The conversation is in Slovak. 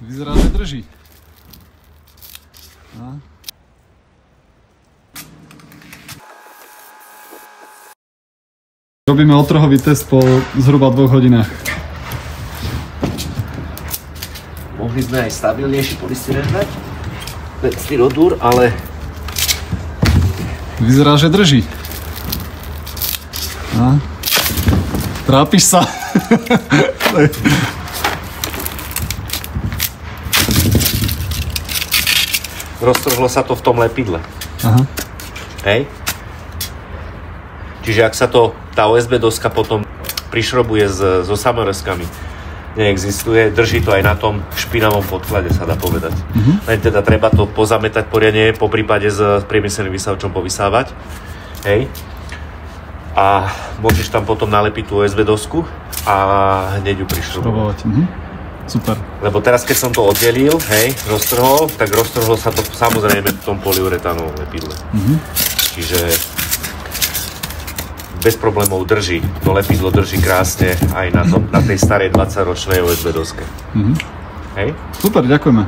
Vyzerá, že drží. A. Robíme otrhový test po zhruba 2 hodinách. Mohli sme aj stabilnejší polystyrén dať, styrodúr, ale... Vyzerá, že drží. A. Trápiš sa. Roztrhlo sa to v tom lepidle. Aha. Hej? Čiže ak sa to, tá OSB doska potom prišrobuje so samorazkami, neexistuje, drží to aj na tom špinavom podklade, sa dá povedať. Len teda treba to pozametať poriadne, po prípade s priemyselným vysávačom povysávať. Hej? A môžeš tam potom nalepiť tú OSB dosku a hneď ju prišrobovať. Super. Lebo teraz, keď som to oddelil, hej, roztrhol, tak roztrhlo sa to samozrejme v tom polyuretánovom lepidle. Čiže bez problémov drží. To lepidlo drží krásne aj na tej starej 20-ročnej OSB doske. Hej? Super, ďakujeme.